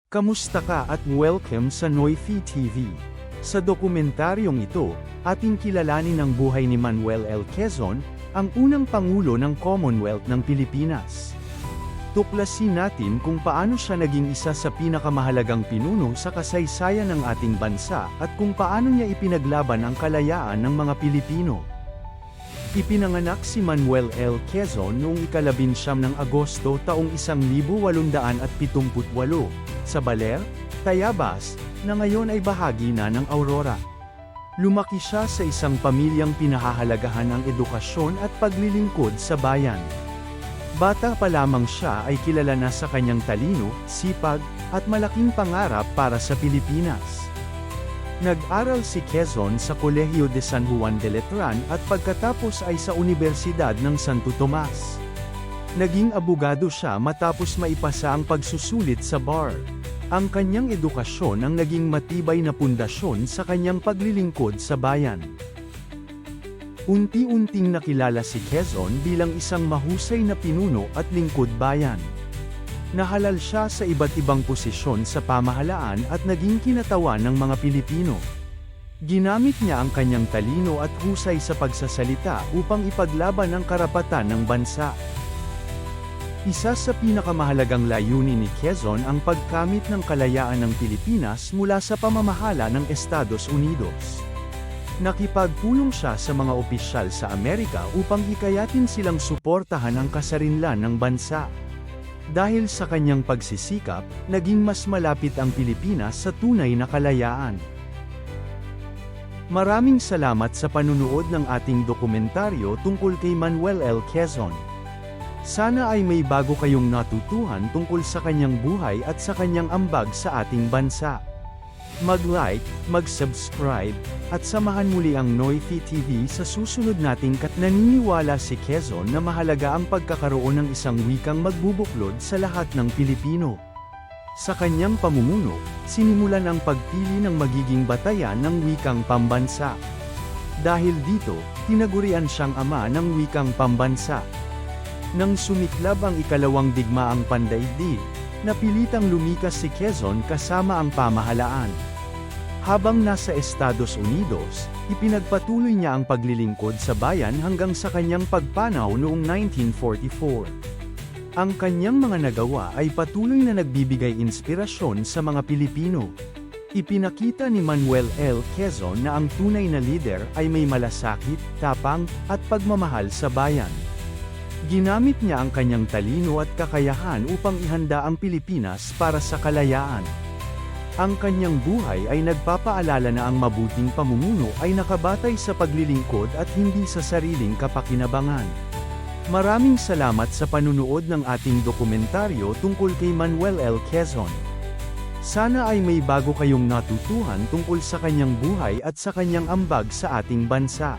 Kamusta ka at welcome sa Noyfi TV. Sa dokumentaryong ito, ating kilalanin ang buhay ni Manuel L. Quezon, ang unang Pangulo ng Commonwealth ng Pilipinas. Tuklasin natin kung paano siya naging isa sa pinakamahalagang pinuno sa kasaysayan ng ating bansa at kung paano niya ipinaglaban ang kalayaan ng mga Pilipino. Ipinanganak si Manuel L. Quezon noong ika-19 ng Agosto taong 1878 sa Baler, Tayabas, na ngayon ay bahagi na ng Aurora. Lumaki siya sa isang pamilyang pinahahalagahan ang edukasyon at paglilingkod sa bayan. Bata pa lamang siya ay kilala na sa kanyang talino, sipag, at malaking pangarap para sa Pilipinas. Nag-aral si Quezon sa Kolehiyo de San Juan de Letran at pagkatapos ay sa Universidad ng Santo Tomas. Naging abogado siya matapos maipasa ang pagsusulit sa bar. Ang kanyang edukasyon ang naging matibay na pundasyon sa kanyang paglilingkod sa bayan. Unti-unting nakilala si Quezon bilang isang mahusay na pinuno at lingkod bayan. Nahalal siya sa iba't ibang posisyon sa pamahalaan at naging kinatawan ng mga Pilipino. Ginamit niya ang kanyang talino at husay sa pagsasalita upang ipaglaban ang karapatan ng bansa. Isa sa pinakamahalagang layunin ni Quezon ang pagkamit ng kalayaan ng Pilipinas mula sa pamamahala ng Estados Unidos. Nakipagpulong siya sa mga opisyal sa Amerika upang hikayatin silang suportahan ang kasarinlan ng bansa. Dahil sa kanyang pagsisikap, naging mas malapit ang Pilipinas sa tunay na kalayaan. Maraming salamat sa panunood ng ating dokumentaryo tungkol kay Manuel L. Quezon. Sana ay may bago kayong natutuhan tungkol sa kanyang buhay at sa kanyang ambag sa ating bansa. Mag-like, mag-subscribe, at samahan muli ang Noyfi TV sa susunod nating naniniwala si Quezon na mahalaga ang pagkakaroon ng isang wikang magbubuklod sa lahat ng Pilipino. Sa kanyang pamumuno, sinimulan ang pagpili ng magiging batayan ng wikang pambansa. Dahil dito, tinagurian siyang ama ng wikang pambansa. Nang sumiklab ang ikalawang digmaang pandaigdig, napilitang lumikas si Quezon kasama ang pamahalaan. Habang nasa Estados Unidos, ipinagpatuloy niya ang paglilingkod sa bayan hanggang sa kanyang pagpanaw noong 1944. Ang kanyang mga nagawa ay patuloy na nagbibigay inspirasyon sa mga Pilipino. Ipinakita ni Manuel L. Quezon na ang tunay na lider ay may malasakit, tapang, at pagmamahal sa bayan. Ginamit niya ang kanyang talino at kakayahan upang ihanda ang Pilipinas para sa kalayaan. Ang kanyang buhay ay nagpapaalala na ang mabuting pamumuno ay nakabatay sa paglilingkod at hindi sa sariling kapakinabangan. Maraming salamat sa panunood ng ating dokumentaryo tungkol kay Manuel L. Quezon. Sana ay may bago kayong natutuhan tungkol sa kanyang buhay at sa kanyang ambag sa ating bansa.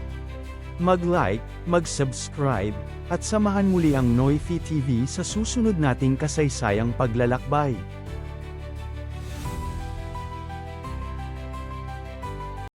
Mag-like, mag-subscribe, at samahan muli ang Noyfi TV sa susunod nating kasaysayang paglalakbay.